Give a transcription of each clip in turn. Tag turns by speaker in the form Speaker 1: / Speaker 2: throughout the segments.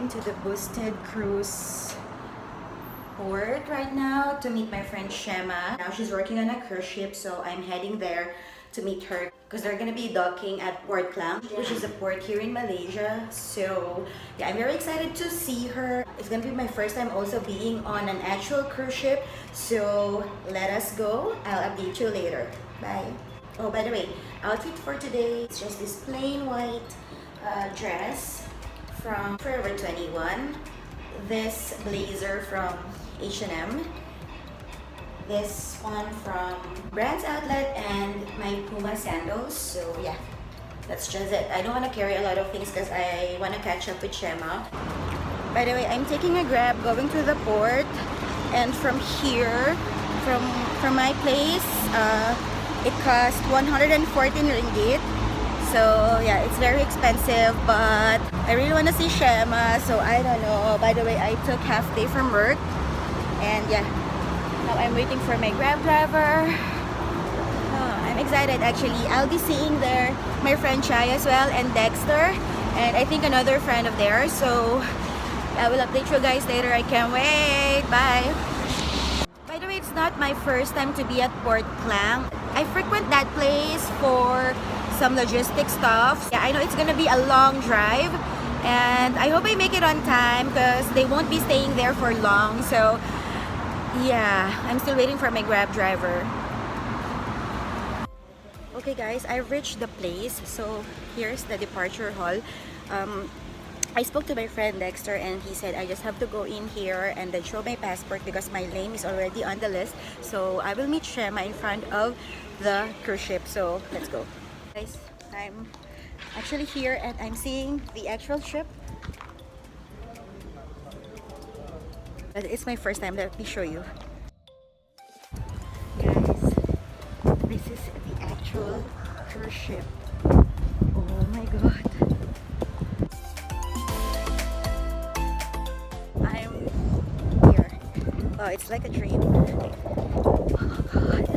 Speaker 1: heading to the Boosted Cruise port right now to meet my friend Shema. Now she's working on a cruise ship, so I'm heading there to meet her because they're gonna be docking at Port Klang, which is a port here in Malaysia. So yeah, I'm very excited to see her. It's gonna be my first time also being on an actual cruise ship. So let us go. I'll update you later. Bye. Oh, by the way, outfit for today is just this plain white dress from Forever 21. This blazer from H&M. This one from Brands Outlet, and my Puma sandals. So yeah, that's just it. I don't want to carry a lot of things because I want to catch up with Shema. By the way, I'm taking a Grab going to the port, and from here, from my place, it cost 114 ringgit. So yeah, it's very expensive, but I really want to see Shema, so I don't know. By the way, I took half day from work, and yeah, now I'm waiting for my Grab driver. I'm excited actually. I'll be seeing there my friend Chai as well, and Dexter, and I think another friend of theirs. So I will update you guys later. I can't wait. Bye. By the way, it's not my first time to be at Port Klang. I frequent that place for some logistic stuff. Yeah, I know it's gonna be a long drive, and I hope I make it on time because they won't be staying there for long. So yeah, I'm still waiting for my Grab driver. Okay guys, I reached the place. So here's the departure hall. I spoke to my friend Dexter, and he said I just have to go in here and then show my passport because my name is already on the list. So I will meet Shema in front of the cruise ship. So let's go. Guys, I'm actually here and I'm seeing the actual ship. But it's my first time. Let me show you. Guys, this is the actual cruise ship. Oh my god. I'm here. Oh, it's like a dream. Oh god.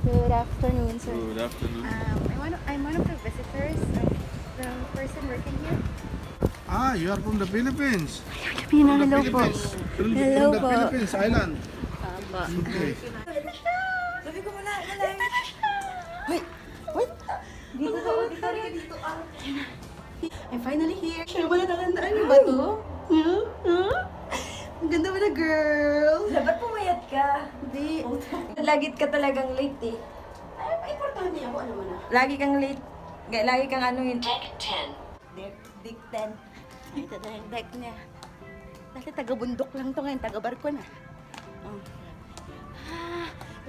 Speaker 1: Good afternoon, sir.
Speaker 2: Good afternoon.
Speaker 1: I'm one of the visitors, the person working here.
Speaker 2: Ah, you are from the Philippines.
Speaker 1: Filipino,
Speaker 2: From the
Speaker 1: hello po.
Speaker 2: Philippines. From
Speaker 1: Hello
Speaker 2: the
Speaker 1: po.
Speaker 2: Philippines Island. Okay.
Speaker 1: Sabi ko muna. Wait. Dito dito. I'm finally here. Siya ba natandaan niyo ba to? Ang ganda mo na, girl.
Speaker 3: Dapat pumayat ka.
Speaker 1: Hindi.
Speaker 3: Lagit ka talagang late eh.
Speaker 1: Ay, importante ako. Ano mo na?
Speaker 3: Lagi kang late. Lagi kang ano yun.
Speaker 1: Deck 10. Ay, ito na yung deck niya. Dati taga-bundok lang to, ngayon taga-barko na.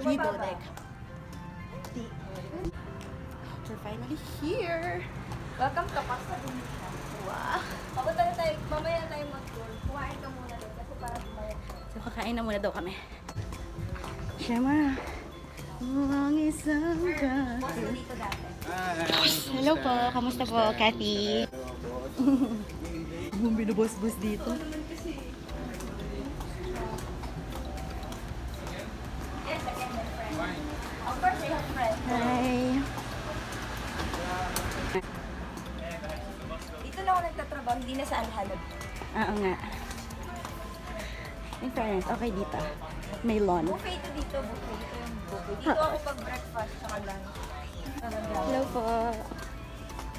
Speaker 1: Dito deck. We're finally here.
Speaker 3: Welcome to Costa.
Speaker 1: Wow.
Speaker 3: Papunta na tayo. Mamaya na tayo mag-tour. Kumain ka muna doon kasi para pumayat ka.
Speaker 1: So, kakain na muna daw kami. Shema. Ang isang
Speaker 3: Boss ko dito dati.
Speaker 1: Hello po. Kamusta po, Cathy? Bumbi na boss dito.
Speaker 3: Yes, again, my friend. Of course, I have friends.
Speaker 1: Hi.
Speaker 3: Dito na ako nagtatrabaho, hindi na sa Alhalab.
Speaker 1: Oo nga. In fairness, okay dito. May lawn.
Speaker 3: Buffet ito dito, buffet. Ito yung buffet. Dito ako pag breakfast, saka lunch.
Speaker 1: Hello po.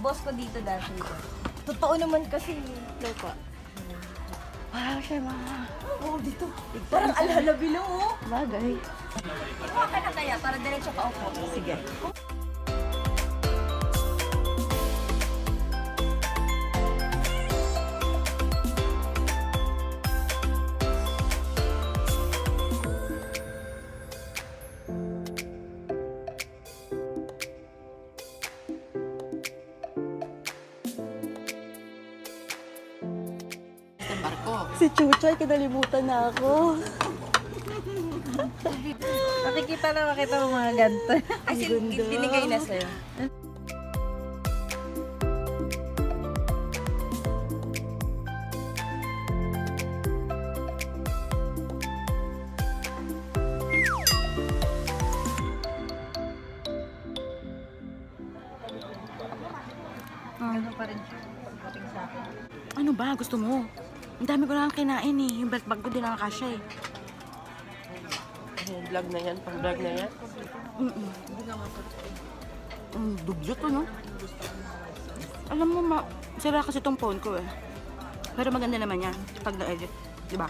Speaker 3: Boss ko dito dati. Totoo naman kasi.
Speaker 1: Hello po. Wow, Shema.
Speaker 3: Oo, dito. Parang Alhalabi lang oh.
Speaker 1: Bagay.
Speaker 3: Kuha ka na kaya para diretso ka upo.
Speaker 1: Sige.
Speaker 4: barko.
Speaker 1: Si Chuchay, kinalimutan na ako.
Speaker 4: Makikita na makita mo mga ganito.
Speaker 1: As in, binigay na sa'yo.
Speaker 4: Ganun pa rin siya. Pagdating sa akin.
Speaker 1: Ano ba? Gusto mo? Ang dami ko lang kinain eh. Yung belt bag ko din nakakasya eh.
Speaker 5: Vlog na yan, pang vlog na yan.
Speaker 1: Dugyot to, no? Alam mo, sira kasi tong phone ko eh. Pero maganda naman yan pag na-edit. Diba?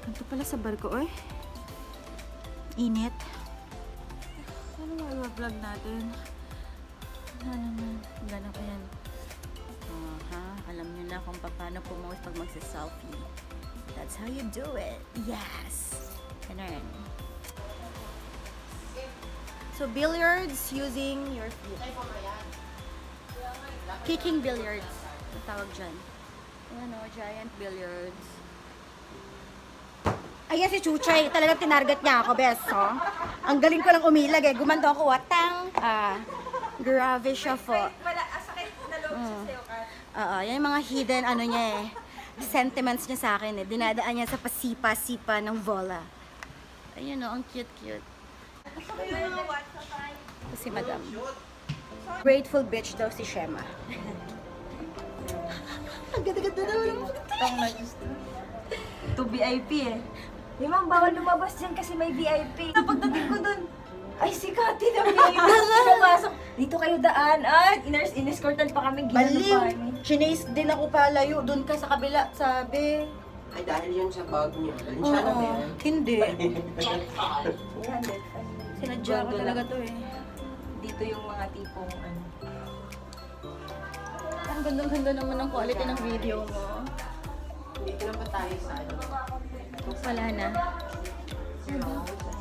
Speaker 1: Ganito pala sa barko, eh. Init. Ano ba i-vlog natin? Ano naman? Gano'n ko yan. Alam niyo na kung paano pumost pag magsa-selfie. That's how you do it. Yes! Ganun. So, billiards using your feet. Kicking billiards. Ang tawag dyan. Ano, giant billiards. Ayan si Chuchay. Talagang tinarget niya ako, bes. Oh. Ang galing ko lang umilag eh. Gumando ako, watang. Grabe siya po.
Speaker 3: Wala, sakit na loob siya sa'yo, Kat.
Speaker 1: Oo, yan yung mga hidden ano niya eh. Sentiments niya sa akin eh. Dinadaan niya sa pasipa-sipa ng vola. Ayun o, ang cute-cute. Si Madam. Grateful bitch daw si Shema. Ang ganda-ganda naman.
Speaker 3: To VIP eh. Di ma'am, bawal lumabas dyan kasi may VIP. Pagdating ko dun, ay si Kati na VIP. Pinapasok. Dito kayo daan. In-escortan pa kami.
Speaker 1: Baliw! Chinase din ako palayo. Doon ka sa kabila. Sabi.
Speaker 5: Ay, dahil yun sa bag niya. Balenciaga ba yan?
Speaker 1: Hindi.
Speaker 3: 300.
Speaker 1: Sinadya ko talaga to eh.
Speaker 3: Dito yung mga tipong ano.
Speaker 1: Ang ganda-ganda naman ng quality ng video mo.
Speaker 5: Dito na ba tayo sa ano?
Speaker 1: Wala na.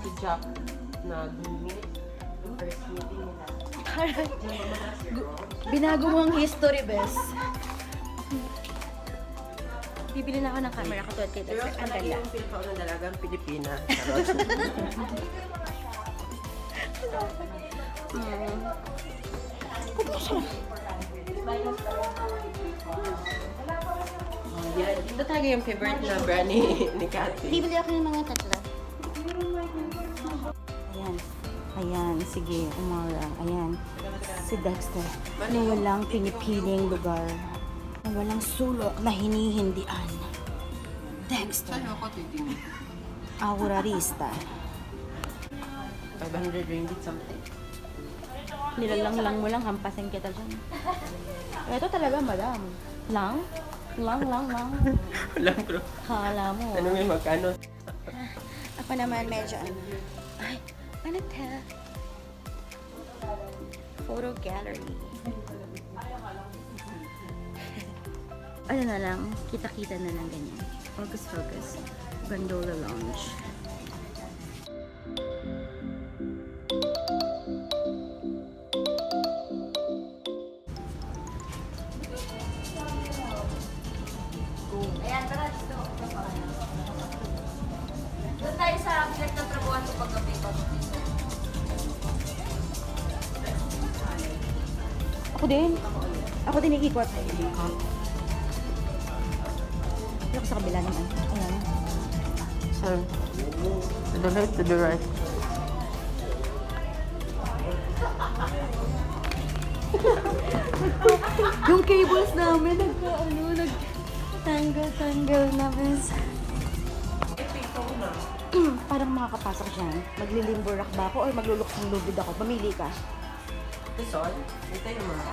Speaker 5: Si Jack nag-meet. Yung first meeting nila.
Speaker 1: Binago mo ang history, bes. Bibili na ako ng camera ko tulad kay
Speaker 5: Pero
Speaker 1: Ang
Speaker 5: talaga
Speaker 1: ganda.
Speaker 5: yung pinakaunang dalagang Pilipina. Yan. Ito talaga yung favorite na brand ni Cathy.
Speaker 1: Bibili ako ng mga tatlo. Ayan. Ayan. Sige, umara. Ayan. Si Dexter. Na walang pinipiling lugar. Na walang sulok na hinihindian. Dexter.
Speaker 5: Saan ako titingin?
Speaker 1: Aurarista.
Speaker 5: 500 ringgit something.
Speaker 1: Nilalang mo lang, hampasin kita dyan. Ito talaga, madam. Lang? Lang.
Speaker 5: Walang bro.
Speaker 1: Hala mo.
Speaker 5: Ano may magkano?
Speaker 1: Ako naman medyo ano. Ay, ano ta? Photo gallery. Ano na lang, kita-kita na lang ganyan. Focus. Gondola lounge.
Speaker 3: Ayan, tara dito. Doon tayo sa pinagtatrabuhan ko paggabi pa.
Speaker 1: Ako din ikikot. Ako sa kabila naman. Ayan.
Speaker 5: So, to the left, to the right.
Speaker 1: Yung cables namin, nagtanggal na, bes. Parang makakapasok dyan. Maglilimburak ba ako or magluluksong lubid ako? Mamili ka.
Speaker 5: Luzon, ito yung mga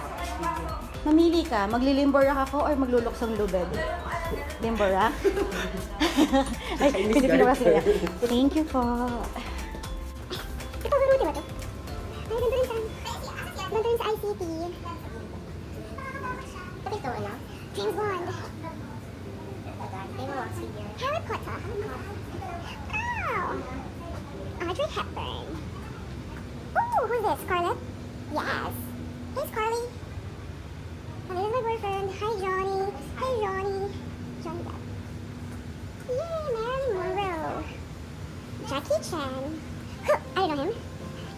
Speaker 1: Mamili ka. Maglilimburak ako or magluluksong lubid? Limburak? Ay, Pilipino kasi yan. Thank you po.
Speaker 6: Ikaw gagawin ba ito? Ay, ganda rin sa... Ganda rin sa ICT. Pati ito, ano? James Bond. Ito yung mga figure. Harry Potter. Oh! Audrey Hepburn. Ooh, who's this? Scarlett? Yes. Hey, Scarly. And here's my boyfriend. Hi, Johnny. Hey, Johnny. Johnny Depp. Yay, Marilyn Monroe. Jackie Chan. Huh, I don't know him.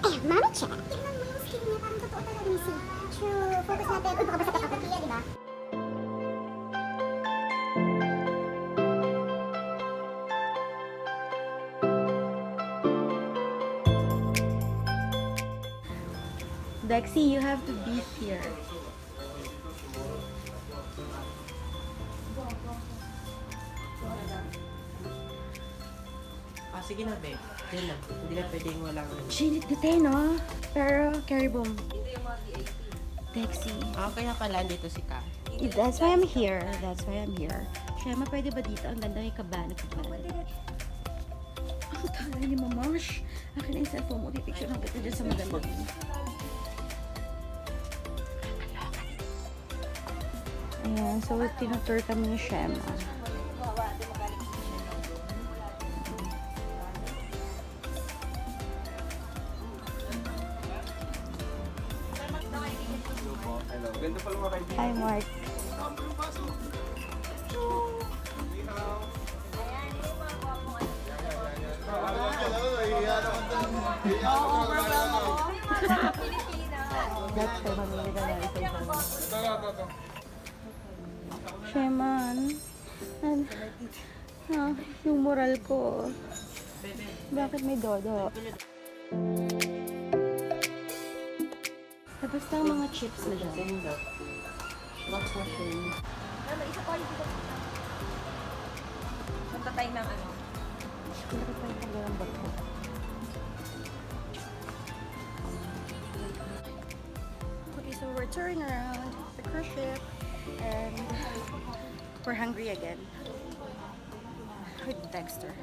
Speaker 6: Eh, Mama Chan. Tingnan mo yung skin niya. Parang totoo talaga ni Sia. True. Focus natin. Uy, baka basta tayo kapag di ba?
Speaker 1: Dexy, you have to be here.
Speaker 5: Ah, sige na, babe. Yan na. Hindi na pwedeng walang...
Speaker 1: Shinit dito, no? Pero, carry boom. Dexy.
Speaker 5: Ah, kaya pala dito si Ka.
Speaker 1: That's why I'm here. That's why I'm here. Shema, pwede ba dito? Ang ganda yung kabana. Ang tala ni Mamash. Akin na yung cellphone mo. Pipicture ng kita dyan sa maganda. Ayan, so tinutur kami ni Shema. Hi, Mark. Shema, yung moral ko. Bakit may dodo? Tapos lang mga chips na dyan.
Speaker 5: Box machine.
Speaker 3: Isa pa yung dito. Punta tayo ng ano.
Speaker 1: Hindi pa yung pagawang bato. Okay, so we're touring around the cruise ship and we're hungry again. With Dexter.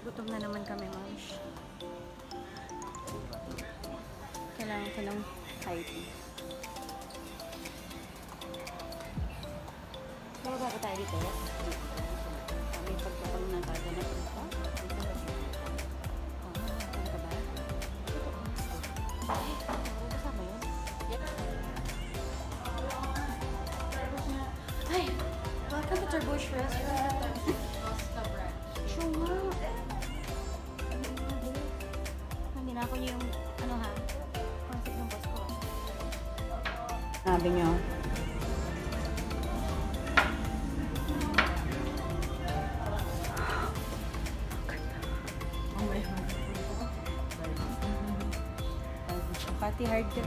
Speaker 1: Gutom na naman kami, Moms. Kailangan ko ng high tea. Bababa ba tayo dito? May pagkakang na tayo na dito. Ano ka ba? Ay, kasama yun? Ay, welcome to Turbush Restaurant. Costa branch. Sure nga. Hindi na ako yung, ano ha, concept ng boss ko. Sabi niyo. Pati hard ka.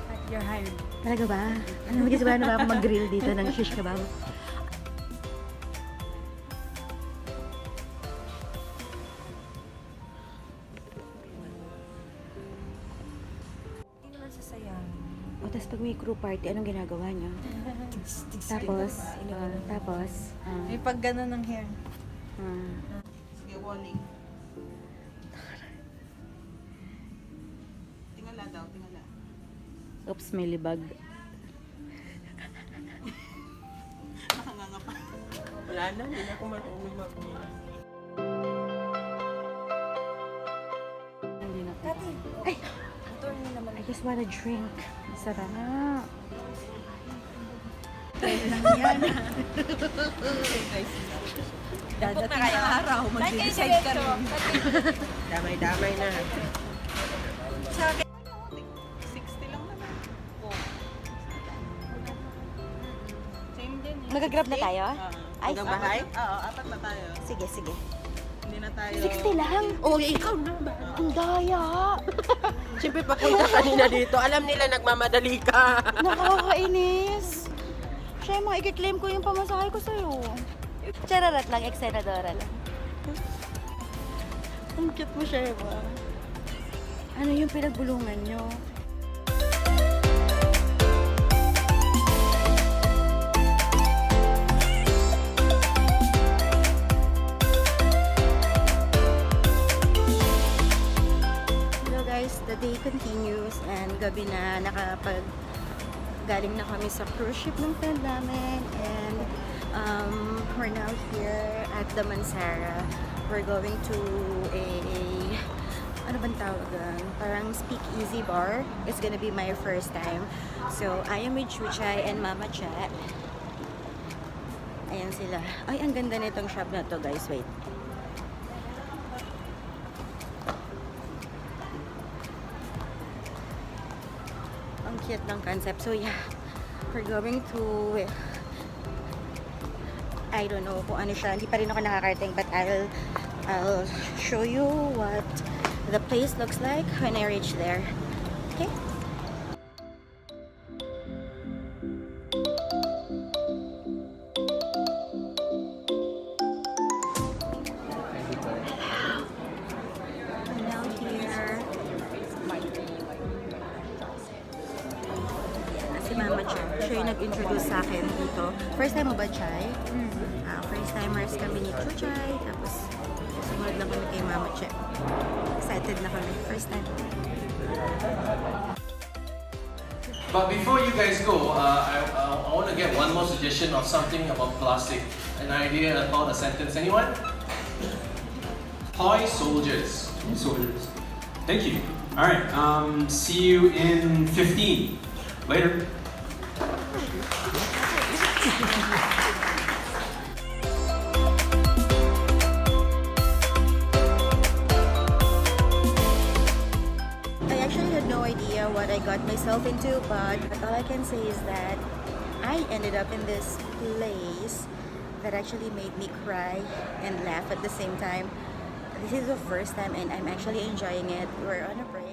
Speaker 1: Pati you're hired. Talaga ba? Ano magkisaba na ba ako mag-grill dito ng shish kebab?
Speaker 3: Hindi naman sasayang.
Speaker 1: O, tapos pag may crew party, anong ginagawa niyo? Tapos,
Speaker 4: May pag gano'n ng hair.
Speaker 5: Sige, warning. Tingala daw, tingala.
Speaker 1: oops, may libag.
Speaker 5: Nakanganga pa. Wala na, hindi na ako marunong mag-uwi.
Speaker 1: Hindi na.
Speaker 3: Kati,
Speaker 1: Ay!
Speaker 3: tour niyo naman.
Speaker 1: I just wanna drink. Sarap.
Speaker 5: Dapat na kaya araw, mag-decide kami. Damay-damay na.
Speaker 3: Sa akin,
Speaker 5: 60 lang naman. Same din eh.
Speaker 1: Magagrab na tayo? Ay,
Speaker 5: Hanggang bahay? Oo, apat na tayo.
Speaker 1: Sige, sige.
Speaker 5: Hindi na tayo.
Speaker 1: 60 lang?
Speaker 5: Oh, ikaw na ba?
Speaker 1: Ang daya!
Speaker 5: Siyempre, papunta kanina dito. Alam nila nagmamadali ka.
Speaker 1: Nakakainis! Shema, i-claim ko yung pamasahe ko sa'yo. Chararat lang, eksenadora lang. Ang cute mo, Shema. Ano yung pinagbulungan nyo? Hello guys, the day continues and gabi na galing na kami sa cruise ship ng friend namin and we're now here at the Mansara. We're going to a ano bang tawagan? Parang speakeasy bar. It's gonna be my first time. So, I am with Chuchay and Mama Chat. Ayan sila. Ay, ang ganda nitong shop na to, guys. Wait. Ang cute ng concept. So, yeah. We're going to... I don't know kung ano siya. Hindi pa rin ako nakakarating, but I'll show you what the place looks like when I reach there. Okay? Now here. Yan, si Mama Chay. Siya yung nag-introduce sa akin dito. First time mo ba, Chay? First timers kami ni Chuchay. Tapos, sumunod lang kami kay Mama Chay. Excited na kami. First time.
Speaker 7: But before you guys go, I want to get one more suggestion of something about plastic. An idea about a sentence. Anyone? Toy soldiers.
Speaker 8: Soldiers. Thank you. All right. See you in 15. Later.
Speaker 1: I actually had no idea what I got myself into, but all I can say is that I ended up in this place that actually made me cry and laugh at the same time. This is the first time and I'm actually enjoying it. We're on a break.